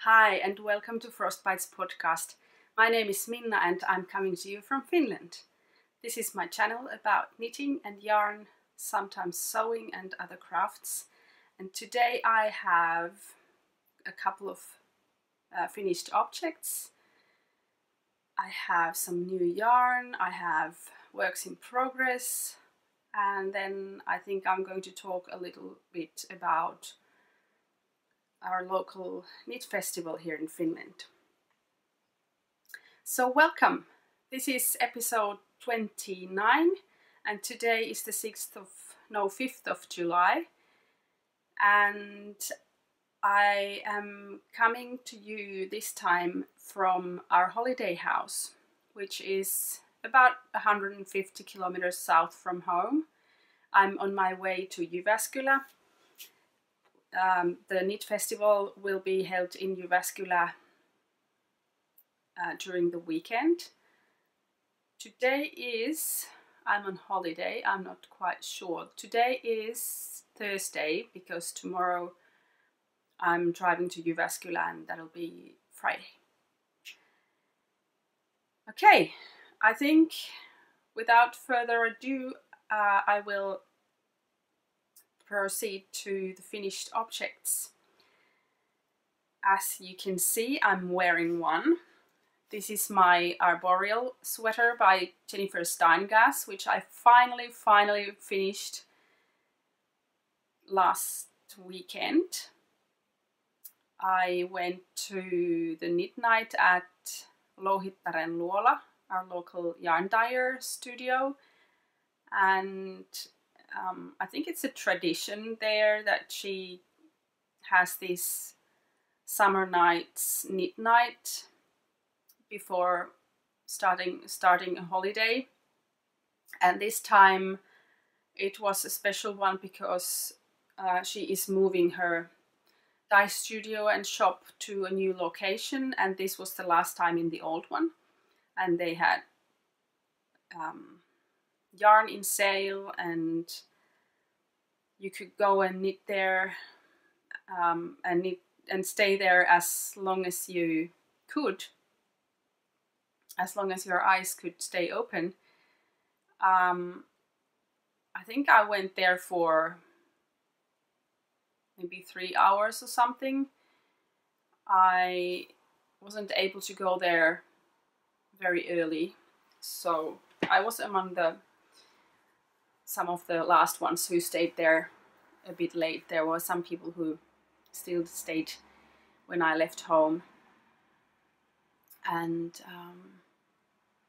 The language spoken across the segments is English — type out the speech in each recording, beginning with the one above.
Hi and welcome to FROSTBITES podcast. My name is Minna and I'm coming to you from Finland. This is my channel about knitting and yarn, sometimes sewing and other crafts. And today I have a couple of finished objects. I have some new yarn, I have works in progress, and then I think I'm going to talk a little bit about our local knit festival here in Finland. So welcome! This is episode 29 and today is the 5th of July, and I am coming to you this time from our holiday house, which is about 150 kilometers south from home. I'm on my way to Jyväskylä. The Knit Festival will be held in Jyväskylä during the weekend. Today is, I'm on holiday, I'm not quite sure. Today is Thursday because tomorrow I'm driving to Jyväskylä and that'll be Friday. Okay, I think without further ado I will proceed to the finished objects. As you can see, I'm wearing one. This is my arboreal sweater by Jennifer Steingass, which I finally finished last weekend. I went to the knit night at Louhittaren Luola, our local yarn dyer studio, and I think it's a tradition there that she has this summer nights knit night before starting a holiday. And this time it was a special one because she is moving her dye studio and shop to a new location, and this was the last time in the old one. And they had yarn in sale and you could go and knit there and knit and stay there as long as you could, as long as your eyes could stay open. I think I went there for maybe 3 hours or something. I wasn't able to go there very early, so I was among some of the last ones who stayed there a bit late. There were some people who still stayed when I left home. And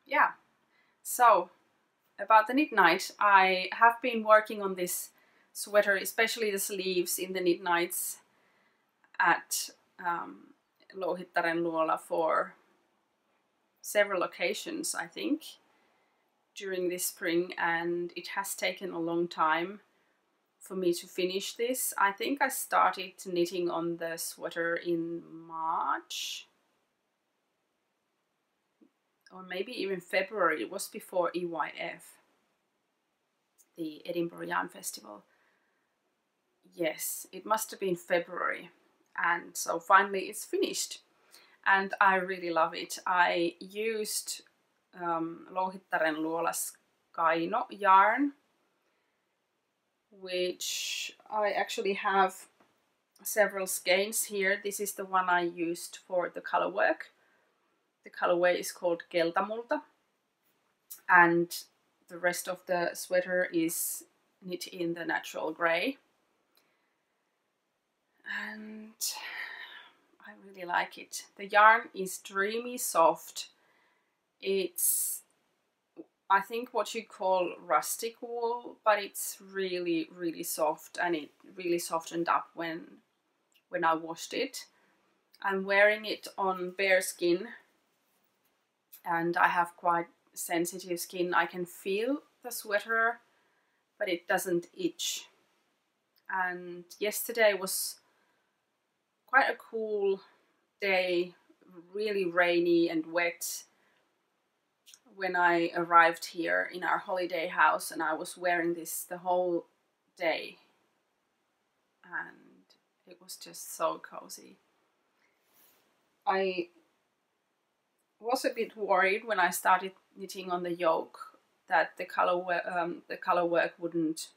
yeah, so about the knit night, I have been working on this sweater, especially the sleeves in the knit nights at Louhittaren Luola for several occasions, I think, during this spring, and it has taken a long time for me to finish this. I think I started knitting on the sweater in March or maybe even February. It was before EYF, the Edinburgh Yarn Festival. Yes, it must have been February, and so finally it's finished and I really love it. I used Louhittaren Luola's Kaino yarn, which I actually have several skeins here. This is the one I used for the color work. The colorway is called Gilda Malta, and the rest of the sweater is knit in the natural grey. And I really like it. The yarn is dreamy soft. It's, I think, what you call rustic wool, but it's really soft, and it really softened up when I washed it. I'm wearing it on bare skin and I have quite sensitive skin. I can feel the sweater, but it doesn't itch. And yesterday was quite a cool day, really rainy and wet when I arrived here in our holiday house, and I was wearing this the whole day and it was just so cozy. I was a bit worried when I started knitting on the yoke that the color work wouldn't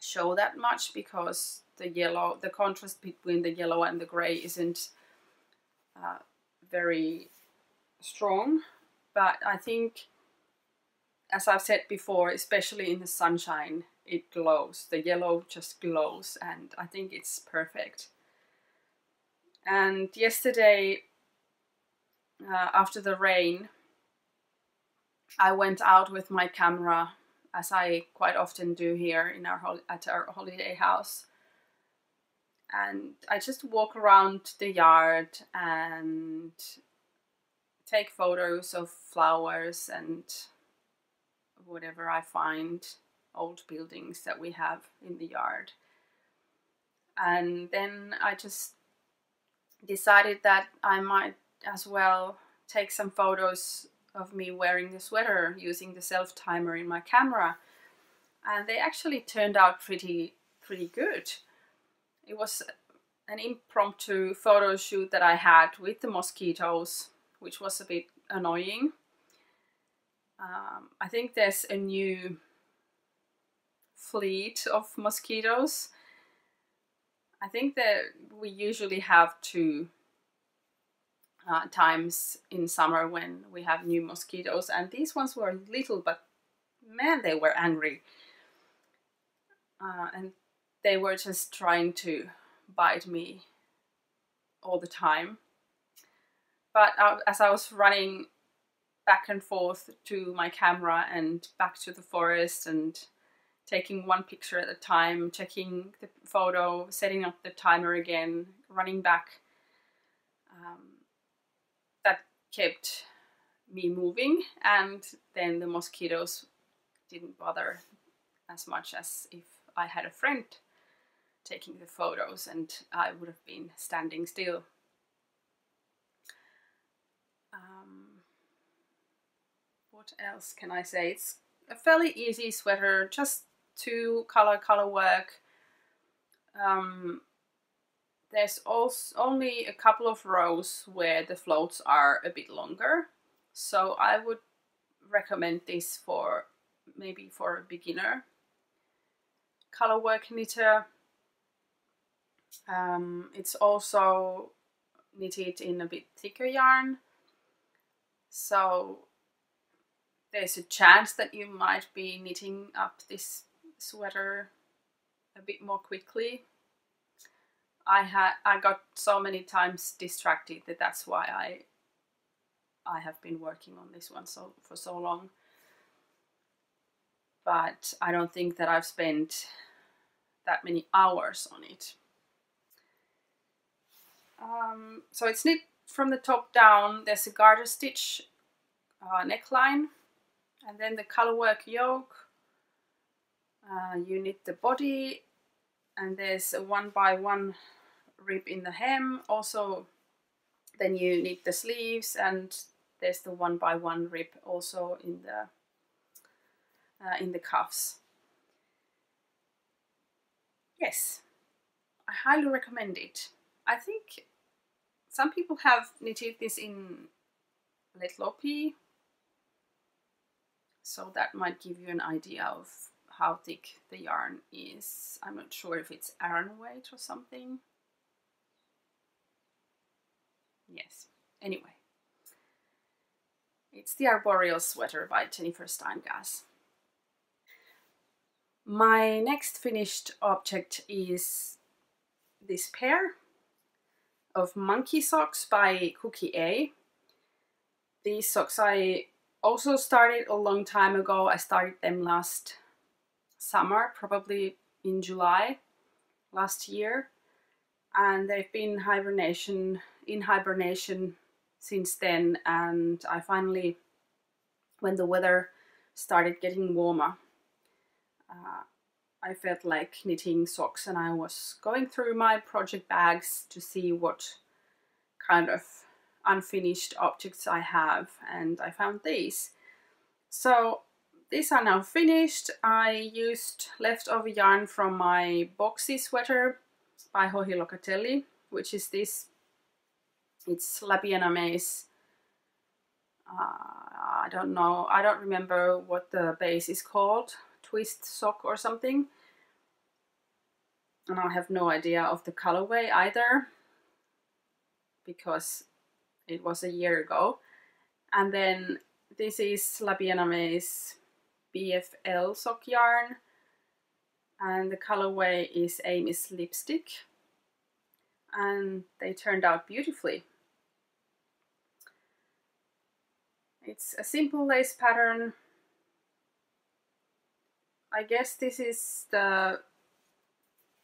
show that much, because the contrast between the yellow and the gray isn't very strong. But I think, as I've said before, especially in the sunshine, it glows. The yellow just glows, and I think it's perfect. And yesterday, after the rain, I went out with my camera, as I quite often do here at our holiday house. And I just walk around the yard and take photos of flowers and whatever I find, old buildings that we have in the yard. And then I just decided that I might as well take some photos of me wearing the sweater using the self-timer in my camera. And they actually turned out pretty good. It was an impromptu photo shoot that I had with the mosquitoes, which was a bit annoying. I think there's a new fleet of mosquitoes. I think that we usually have two times in summer when we have new mosquitoes, and these ones were little, but man, they were angry. And they were just trying to bite me all the time. But as I was running back and forth to my camera and back to the forest and taking one picture at a time, checking the photo, setting up the timer again, running back, that kept me moving, and then the mosquitoes didn't bother as much as if I had a friend taking the photos and I would have been standing still. What else can I say? It's a fairly easy sweater, just two color work. There's also only a couple of rows where the floats are a bit longer, so I would recommend this for maybe for a beginner color work knitter. It's also knitted in a bit thicker yarn, so there's a chance that you might be knitting up this sweater a bit more quickly. I got so many times distracted that's why I have been working on this one for so long. But I don't think that I've spent that many hours on it. So it's knit from the top down. There's a garter stitch neckline, and then the colorwork yoke. You knit the body, and there's a 1x1 rib in the hem. Also, then you knit the sleeves, and there's the 1x1 rib also in the cuffs. Yes, I highly recommend it. I think some people have knitted this in Letlopi, so that might give you an idea of how thick the yarn is. I'm not sure if it's Aran weight or something. Yes, anyway. It's the Arboreal Sweater by Jennifer Steingass. My next finished object is this pair of monkey socks by Cookie A. These socks I also started a long time ago. I started them last summer, probably in July last year, and they've been in hibernation since then. And I finally, when the weather started getting warmer, I felt like knitting socks, and I was going through my project bags to see what kind of unfinished objects I have, and I found these. So these are now finished. I used leftover yarn from my boxy sweater by Hohi Locatelli, which is this It's Labienamase. I don't know. I don't remember what the base is called. Twist sock or something. And I have no idea of the colorway either, because it was a year ago. And then this is Labienamase BFL sock yarn, and the colorway is Amy's Lipstick, and they turned out beautifully. It's a simple lace pattern. I guess this is the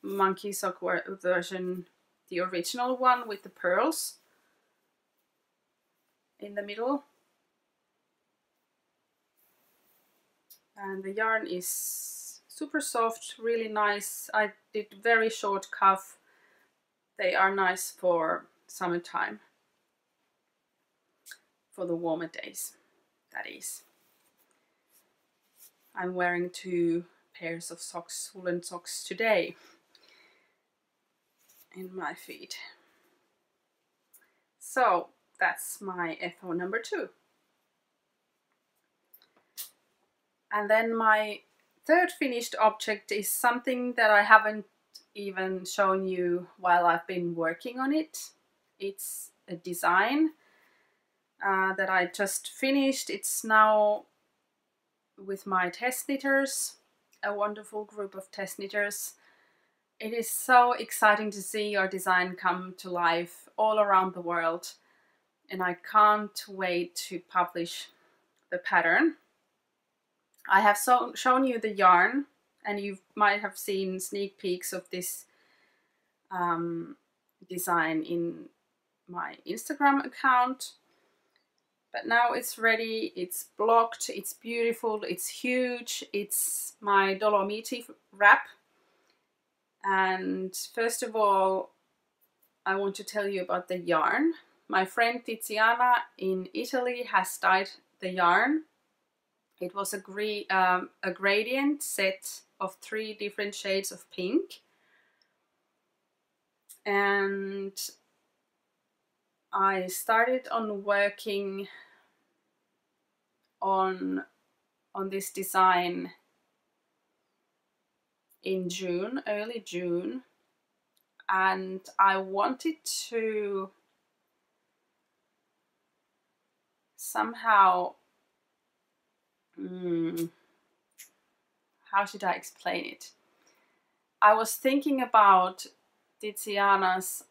monkey sock version, the original one with the pearls in the middle. And the yarn is super soft, really nice. I did very short cuff. They are nice for summertime, for the warmer days, that is. I'm wearing 2 pairs of socks, woolen socks today in my feet. So that's my FO number 2. And then my third finished object is something that I haven't even shown you while I've been working on it. It's a design that I just finished. It's now with my test knitters, a wonderful group of test knitters. It is so exciting to see your design come to life all around the world, and I can't wait to publish the pattern. I have shown you the yarn, and you might have seen sneak peeks of this design in my Instagram account. But now it's ready, it's blocked, it's beautiful, it's huge. It's my Dolomiti wrap. And first of all, I want to tell you about the yarn. My friend Tiziana in Italy has dyed the yarn. It was a gradient set of 3 different shades of pink. And I started on working on this design in June, early June, and I wanted to somehow, how should I explain it? I was thinking about Tiziana's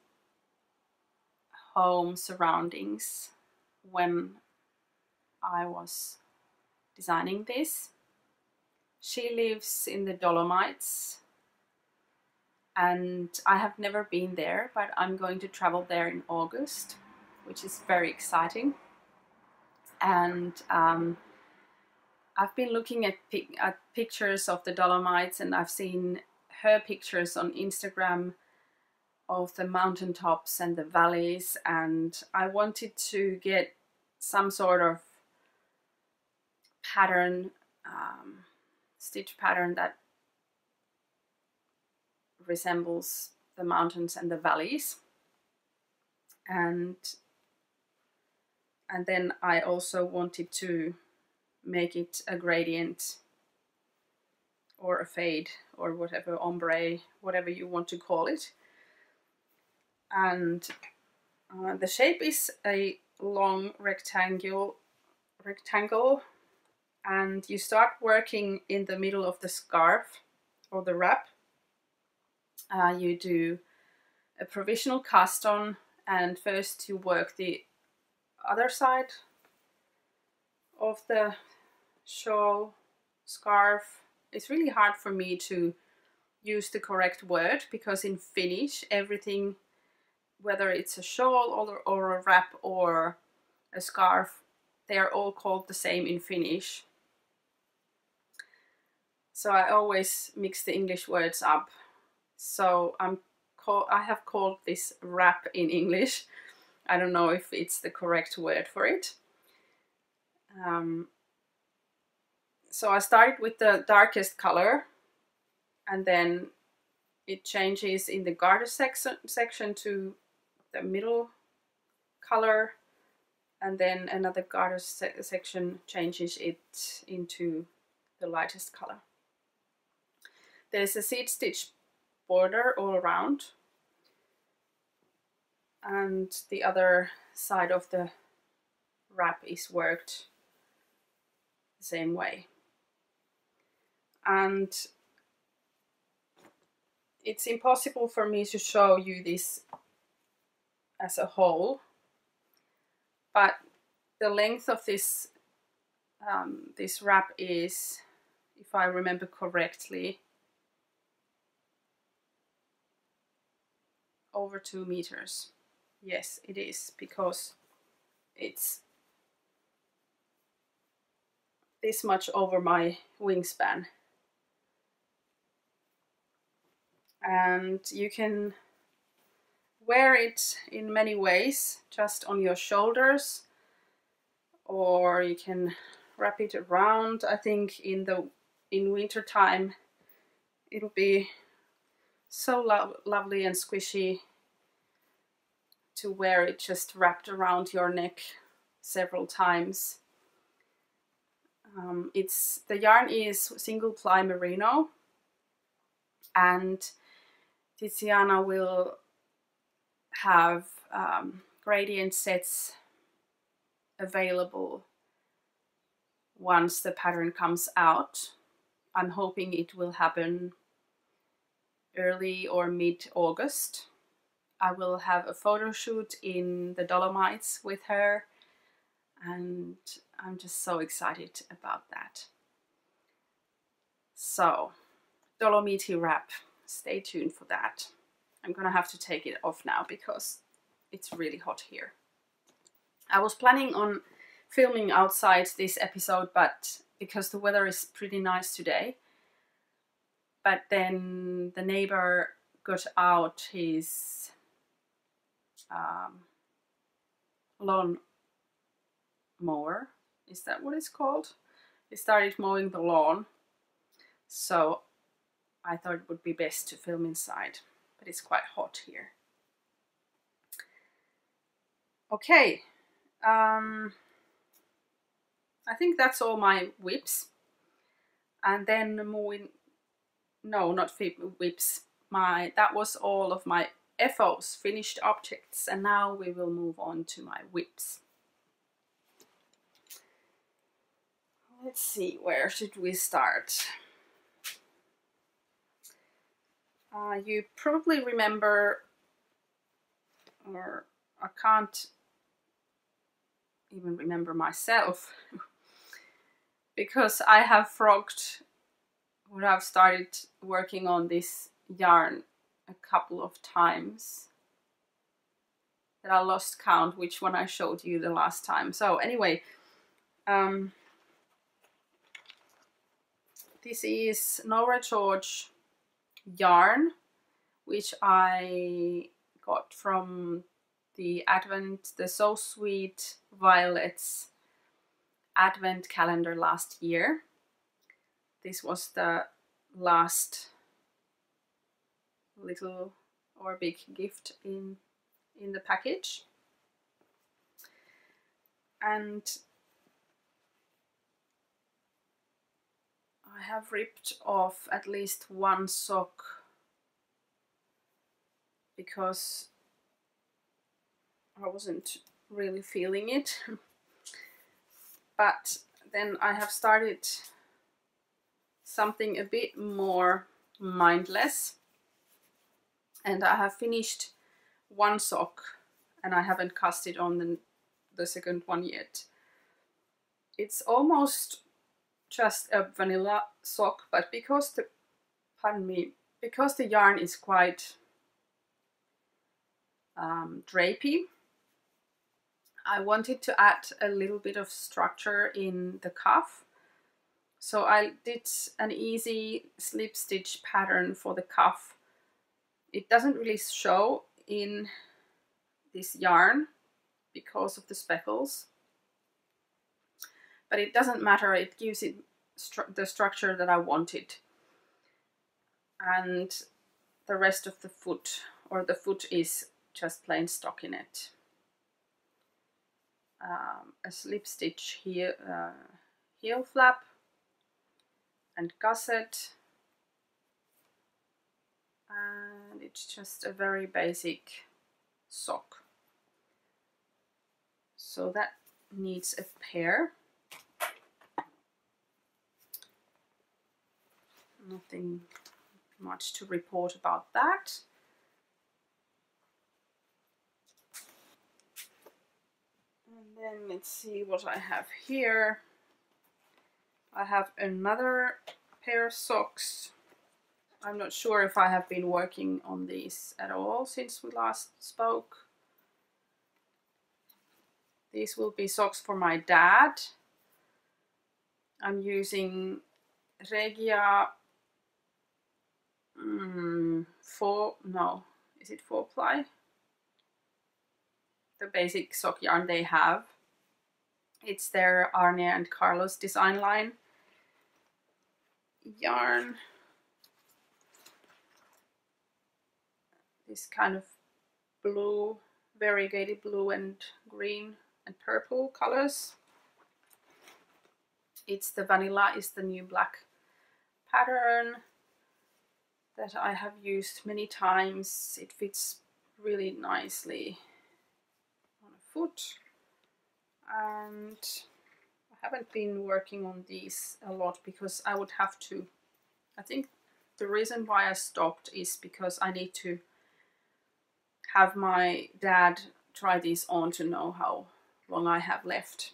home surroundings when I was designing this. She lives in the Dolomites, and I have never been there, but I'm going to travel there in August, which is very exciting. And I've been looking at pictures of the Dolomites, and I've seen her pictures on Instagram of the mountaintops and the valleys, and I wanted to get some sort of pattern, stitch pattern that resembles the mountains and the valleys. And then I also wanted to make it a gradient or a fade or whatever, ombre, whatever you want to call it. And the shape is a long rectangle, and you start working in the middle of the scarf or the wrap. You do a provisional cast on, and first you work the other side of the shawl, scarf. It's really hard for me to use the correct word, because in Finnish everything, whether it's a shawl or a wrap or a scarf, they are all called the same in Finnish. So I always mix the English words up. So I have called this wrap in English. I don't know if it's the correct word for it. So I started with the darkest color, and then it changes in the garter section to the middle color, and then another garter section changes it into the lightest color. There's a seed stitch border all around, and the other side of the wrap is worked the same way. And it's impossible for me to show you this as a whole, but the length of this this wrap is, if I remember correctly, over 2 meters. Yes, it is, because it's this much over my wingspan. And you can wear it in many ways, just on your shoulders, or you can wrap it around. I think in winter time it'll be so lovely and squishy to wear it just wrapped around your neck several times. The yarn is single ply merino, and Tiziana will have gradient sets available once the pattern comes out. I'm hoping it will happen early or mid-August. I will have a photo shoot in the Dolomites with her, and I'm just so excited about that. So, Dolomiti wrap, stay tuned for that. I'm gonna have to take it off now because it's really hot here. I was planning on filming outside this episode, but because the weather is pretty nice today, but then the neighbor got out his lawn mower. Is that what it's called? He started mowing the lawn, so I thought it would be best to film inside, but it's quite hot here. Okay, I think that's all my whips. And then moving, no, not whips. That was all of my FOs, finished objects, and now we will move on to my whips. Let's see, where should we start? You probably remember, or I can't even remember myself, because I have frogged, or I've started working on this yarn a couple of times, that I lost count which one I showed you the last time. So anyway, this is Nora George yarn, which I got from the So Sweet Violets Advent calendar last year. This was the last little or big gift in the package. And I have ripped off at least one sock because I wasn't really feeling it. But then I have started something a bit more mindless, and I have finished one sock and I haven't cast it on the second one yet. It's almost just a vanilla sock, but because the yarn is quite drapey, I wanted to add a little bit of structure in the cuff. So I did an easy slip stitch pattern for the cuff. It doesn't really show in this yarn because of the speckles, but it doesn't matter, it gives it the structure that I wanted. And the rest of the foot, or the foot, is just plain stockinette. a slip stitch heel, heel flap and gusset, and it's just a very basic sock. So that needs a pair. Nothing much to report about that. And then let's see what I have here. I have another pair of socks. I'm not sure if I have been working on these at all since we last spoke. These will be socks for my dad. I'm using Regia 4-ply? The basic sock yarn they have. It's their Arne and Carlos design line yarn. This kind of blue, variegated blue and green and purple colors. It's the vanilla is the new black pattern that I have used many times. It fits really nicely on a foot, and I haven't been working on these a lot because I would have to. I think the reason why I stopped is because I need to have my dad try these on to know how long I have left.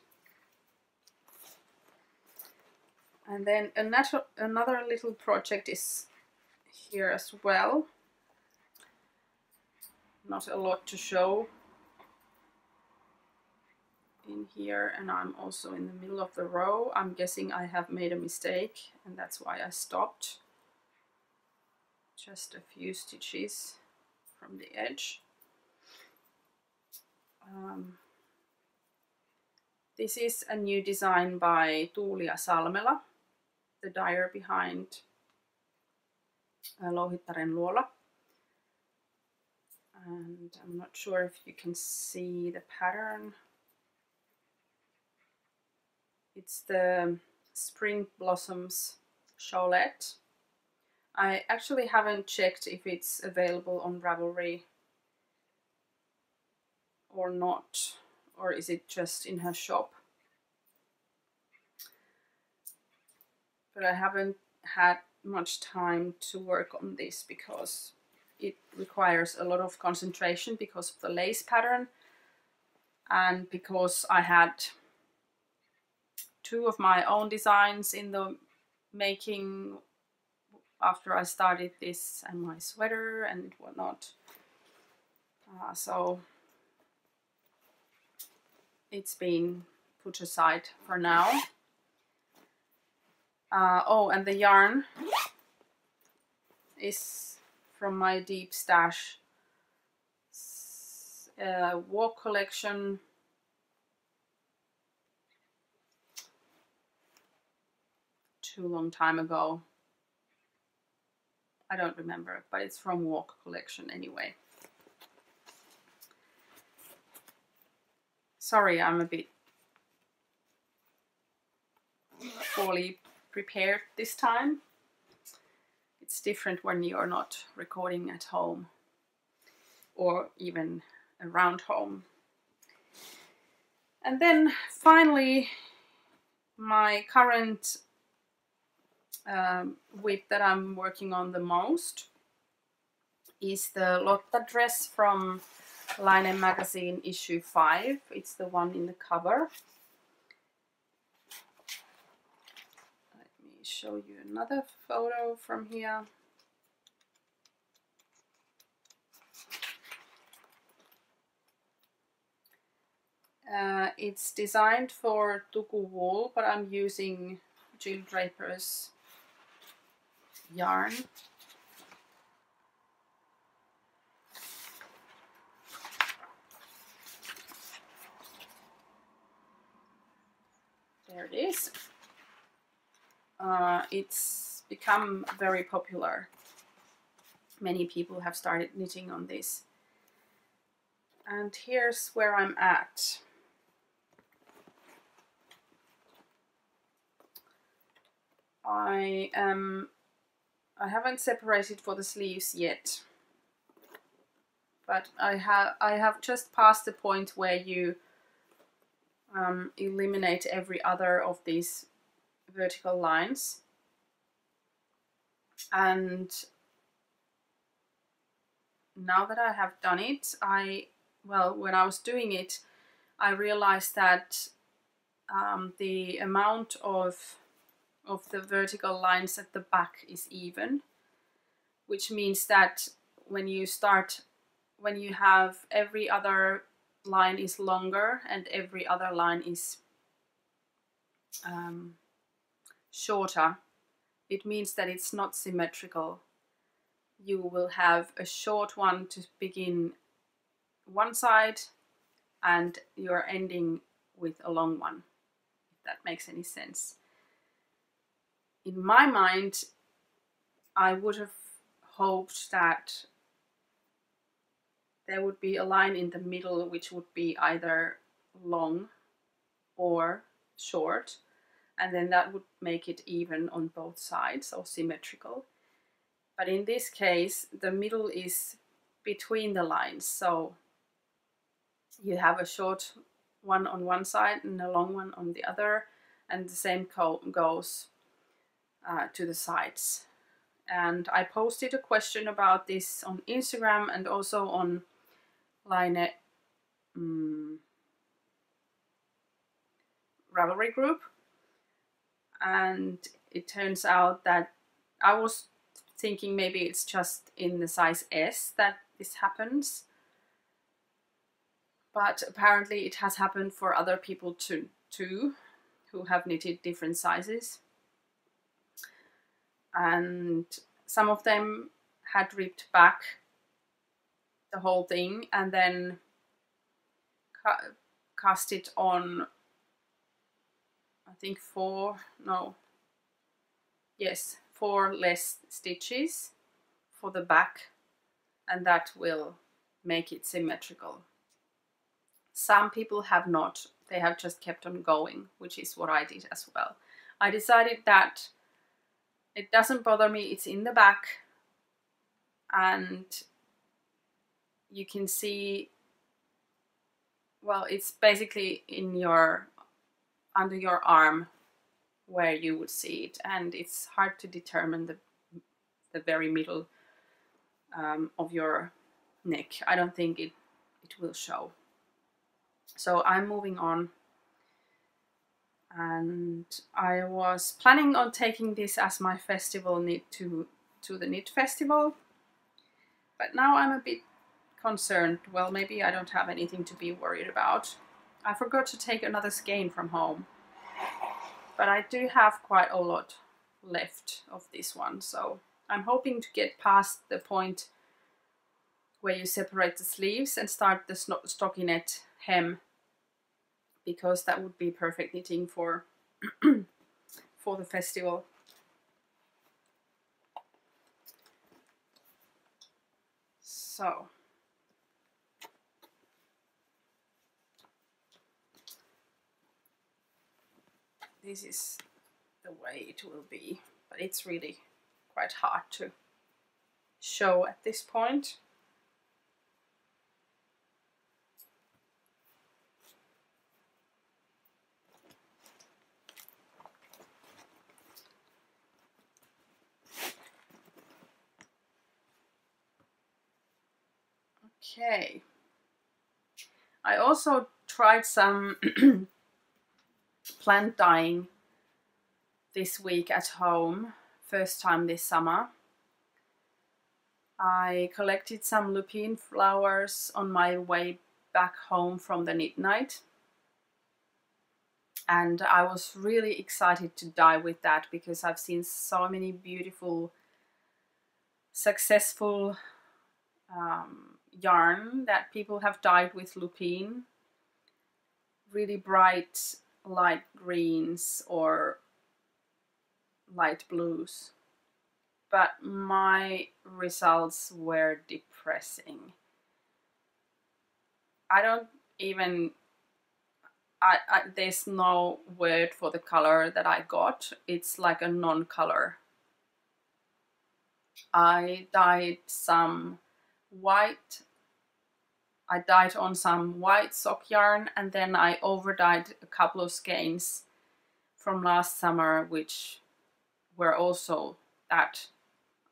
And then another little project is here as well. Not a lot to show in here, and I'm also in the middle of the row. I'm guessing I have made a mistake and that's why I stopped. Just a few stitches from the edge. This is a new design by Tuulia Salmela, the dyer behind Louhittaren Luola. And I'm not sure if you can see the pattern. It's the Spring Blossoms Chaulette. I actually haven't checked if it's available on Ravelry or not, or is it just in her shop. But I haven't had much time to work on this because it requires a lot of concentration because of the lace pattern, and because I had two of my own designs in the making after I started this, and my sweater and whatnot. So it's been put aside for now. Oh, and the yarn is from my Deep Stash walk collection. Too long time ago. I don't remember, but it's from Walk collection anyway. Sorry, I'm a bit poorly prepared this time. It's different when you're not recording at home or even around home. And then finally, my current whip that I'm working on the most is the Lotta dress from Line magazine issue 5. It's the one in the cover. Let me show you another photo from here. It's designed for Tuku wool, but I'm using Jill Draper's yarn. There it is. It's become very popular. Many people have started knitting on this. And here's where I'm at. I haven't separated for the sleeves yet, but I have just passed the point where you eliminate every other of these vertical lines. And now that I have done it, when I was doing it, I realized that the amount of the vertical lines at the back is even, which means that when you have every other line is longer and every other line is shorter, it means that it's not symmetrical. You will have a short one to begin one side and you're ending with a long one, if that makes any sense. In my mind, I would have hoped that there would be a line in the middle which would be either long or short, and then that would make it even on both sides, or symmetrical. But in this case, the middle is between the lines, so you have a short one on one side and a long one on the other, and the same goes to the sides. And I posted a question about this on Instagram and also on Line Ravelry group, and it turns out that I was thinking maybe it's just in the size S that this happens, but apparently it has happened for other people too who have knitted different sizes, and some of them had ripped back the whole thing and then cast it on, I think 4 less stitches for the back, and that will make it symmetrical. Some people have not, they have just kept on going, which is what I did as well. I decided that it doesn't bother me, it's in the back, and you can see, well, it's basically under your arm where you would see it, and it's hard to determine the very middle of your neck. I don't think it will show. So I'm moving on, and I was planning on taking this as my festival knit to the knit festival, but now I'm a bit concerned. Well, maybe I don't have anything to be worried about. I forgot to take another skein from home, but I do have quite a lot left of this one, so I'm hoping to get past the point where you separate the sleeves and start the stockinette hem, because that would be perfect knitting for for the festival. So this is the way it will be, but it's really quite hard to show at this point. Okay. I also tried some plant dyeing this week at home, first time this summer. I collected some lupine flowers on my way back home from the knit night, and I was really excited to dye with that because I've seen so many beautiful, successful yarn that people have dyed with lupine, really bright light greens or light blues, but my results were depressing. there's no word for the color that I got. It's like a non-color. I dyed some white. I dyed on some white sock yarn, and then I overdyed a couple of skeins from last summer, which were also that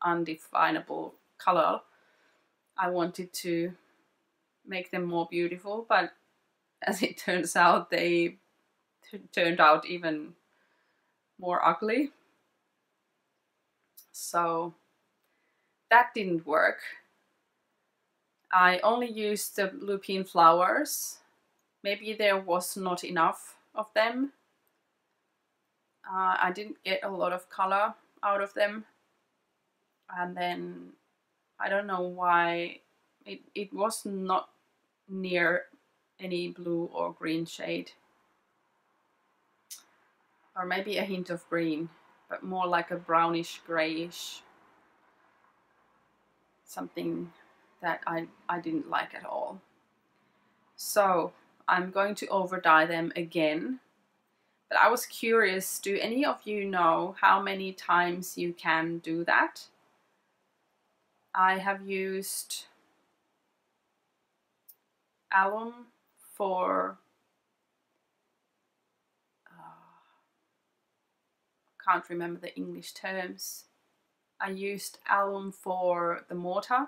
undefinable color. I wanted to make them more beautiful, but as it turns out, they turned out even more ugly. So that didn't work. I only used the lupine flowers. Maybe there was not enough of them. I didn't get a lot of color out of them. And then I don't know why it was not near any blue or green shade. Or maybe a hint of green, but more like a brownish grayish. Something that I didn't like at all. So I'm going to overdye them again. But I was curious, do any of you know how many times you can do that? I have used alum for can't remember the English terms. I used alum for the mortar.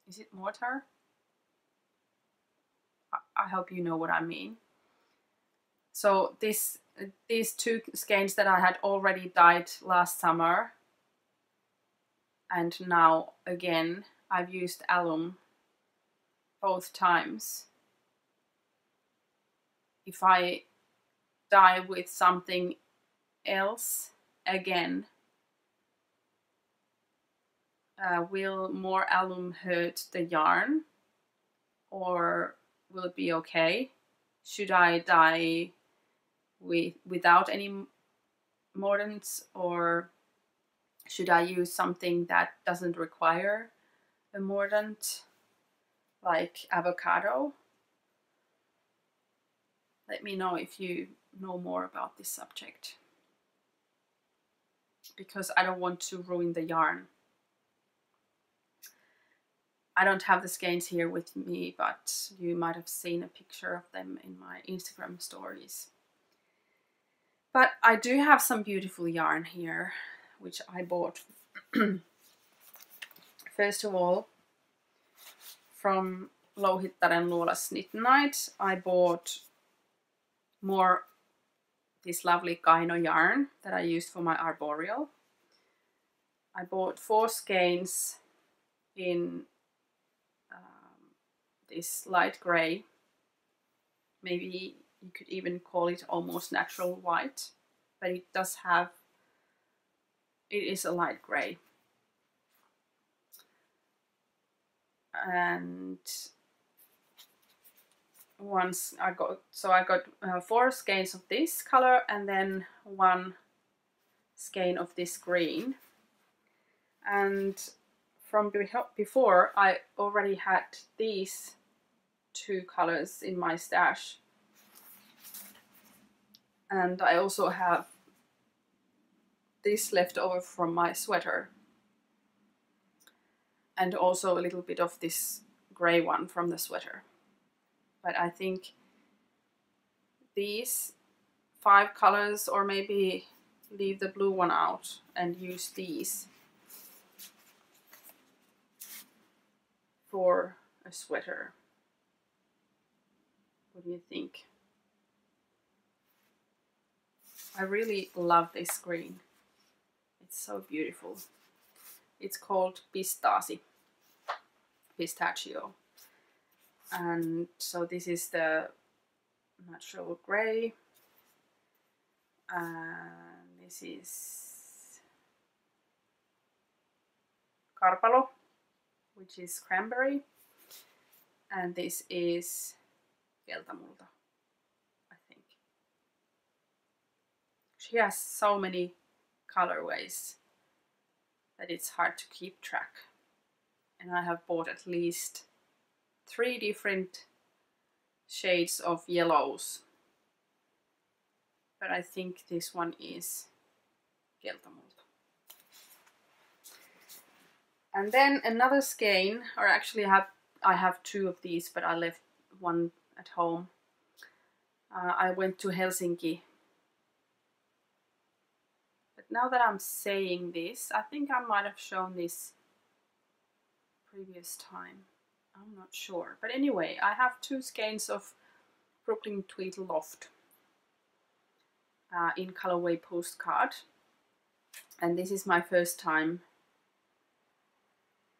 Is it mortar? I hope you know what I mean. So these two skeins that I had already dyed last summer, and now again I've used alum both times. If I dye with something else again, will more alum hurt the yarn, or will it be okay? Should I dye without any mordants, or should I use something that doesn't require a mordant, like avocado? Let me know if you know more about this subject, because I don't want to ruin the yarn. I don't have the skeins here with me, but you might have seen a picture of them in my Instagram stories. But I do have some beautiful yarn here, which I bought. First of all, from Louhittaren Luola's Knit Night, I bought more this lovely Kaino yarn that I used for my arboreal. I bought 4 skeins in this light grey. Maybe you could even call it almost natural white, but it is a light grey. And once I got 4 skeins of this color, and then 1 skein of this green. And from before, I already had these 2 colors in my stash. And I also have this left over from my sweater. And also a little bit of this grey one from the sweater. But I think these 5 colors, or maybe leave the blue one out and use these for a sweater. What do you think? I really love this green. It's so beautiful. It's called pistachio. And so this is the natural grey. And this is Carpalo, which is cranberry. And this is Gilda Malta, I think. She has so many colorways that it's hard to keep track. And I have bought at least 3 different shades of yellows. But I think this one is Gilda Malta. And then another skein, or actually I have two of these, but I left one at home. I went to Helsinki. But now that I'm saying this, I think I might have shown this previous time. I'm not sure. But anyway, I have two skeins of Brooklyn Tweed Loft in colorway postcard. And this is my first time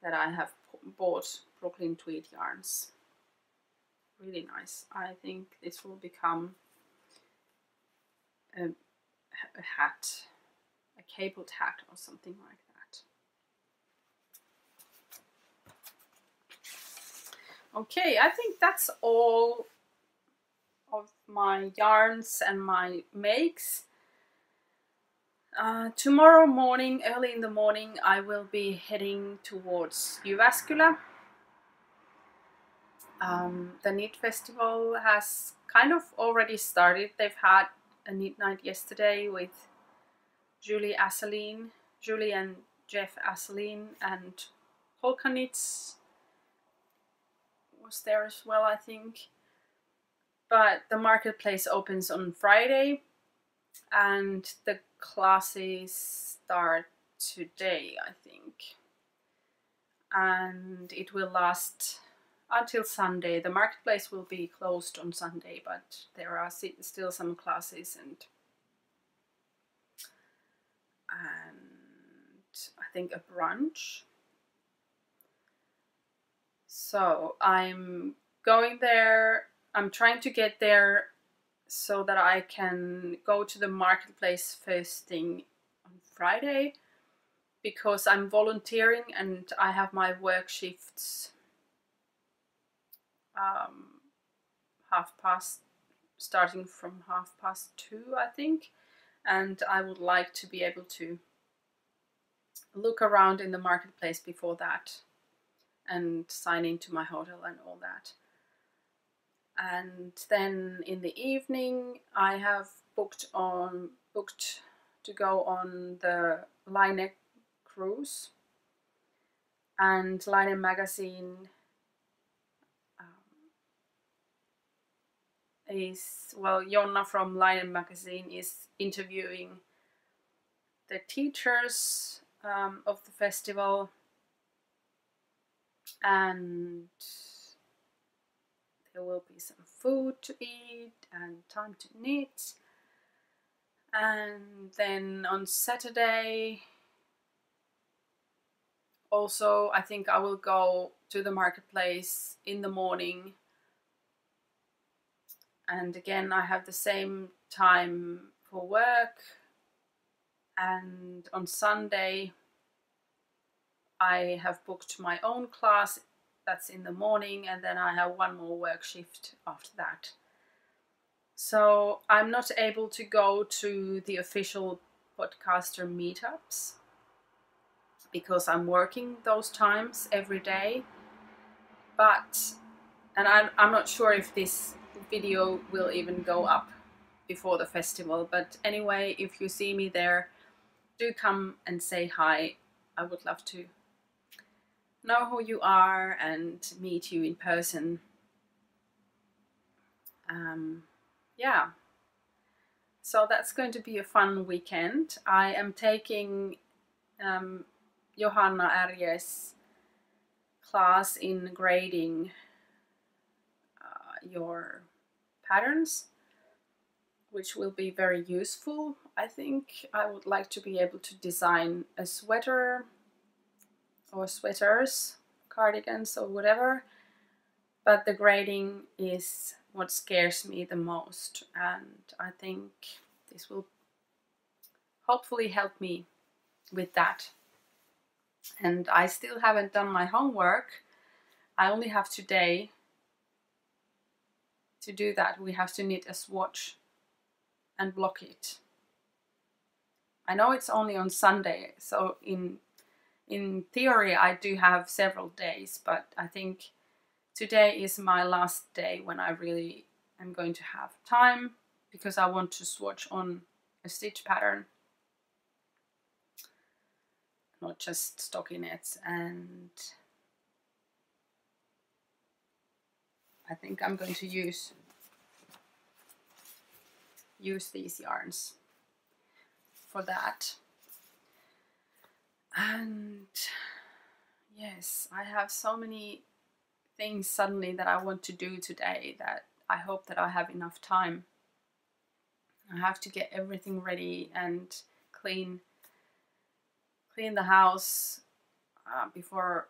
that I have bought Brooklyn Tweed yarns. Really nice. I think this will become a hat, a cabled hat or something like that. Okay, I think that's all of my yarns and my makes. Tomorrow morning, early in the morning, I will be heading towards Jyväskylä. The Knit Festival has kind of already started. They've had a knit night yesterday with Julie and Jeff Asseline, and Polka Knits was there as well, I think. But the marketplace opens on Friday, and the classes start today, I think. And it will last until Sunday. The marketplace will be closed on Sunday, but there are still some classes and I think a brunch. So I'm going there. I'm trying to get there so that I can go to the marketplace first thing on Friday, because I'm volunteering and I have my work shifts starting from 2:30, I think, and I would like to be able to look around in the marketplace before that and sign into my hotel and all that. And then in the evening I have booked to go on the Line cruise, and Line magazine Jonna from Line magazine is interviewing the teachers of the festival, and there will be some food to eat and time to knit. And then on Saturday also I think I will go to the marketplace in the morning, and again I have the same time for work. And on Sunday I have booked my own class, that's in the morning, and then I have one more work shift after that. So I'm not able to go to the official podcaster meetups because I'm working those times every day. And I'm not sure if this video will even go up before the festival, but anyway, if you see me there, do come and say hi. I would love to know who you are and meet you in person. Yeah, so that's going to be a fun weekend. I am taking Johanna Ärje's class in grading your patterns, which will be very useful. I think I would like to be able to design a sweater or sweaters, cardigans or whatever, but the grading is what scares me the most, and I think this will hopefully help me with that. And I still haven't done my homework. I only have today to do that. We have to knit a swatch and block it. I know it's only on Sunday, so in theory I do have several days, but I think today is my last day when I really am going to have time, because I want to swatch on a stitch pattern, not just stockinette, and I think I'm going to use these yarns for that. And yes, I have so many things suddenly that I want to do today that I hope that I have enough time. I have to get everything ready and clean the house before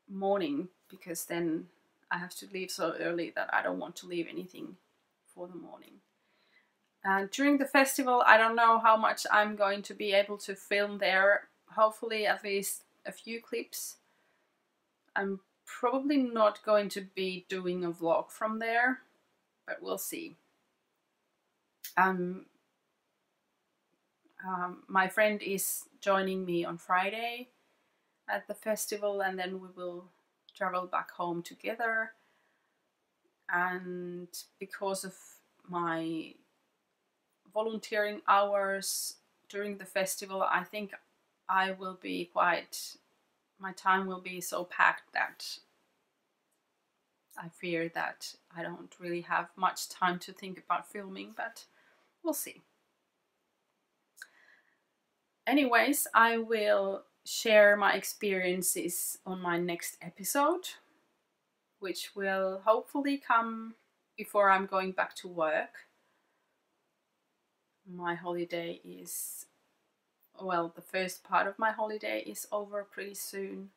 morning, because then I have to leave so early that I don't want to leave anything for the morning. And during the festival, I don't know how much I'm going to be able to film there. Hopefully at least a few clips. I'm probably not going to be doing a vlog from there, but we'll see. My friend is joining me on Friday at the festival, and then we will travel back home together. And because of my volunteering hours during the festival, I think I will be my time will be so packed that I fear that I don't really have much time to think about filming, but we'll see. Anyways, I will share my experiences on my next episode, which will hopefully come before I'm going back to work. My holiday is, well, the first part of my holiday is over pretty soon.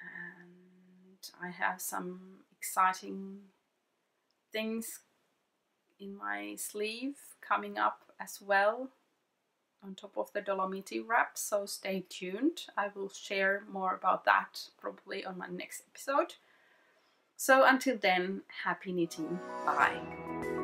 And I have some exciting things in my sleeve coming up as well, on top of the Dolomiti wrap, so stay tuned. I will share more about that probably on my next episode. So until then, happy knitting. Bye.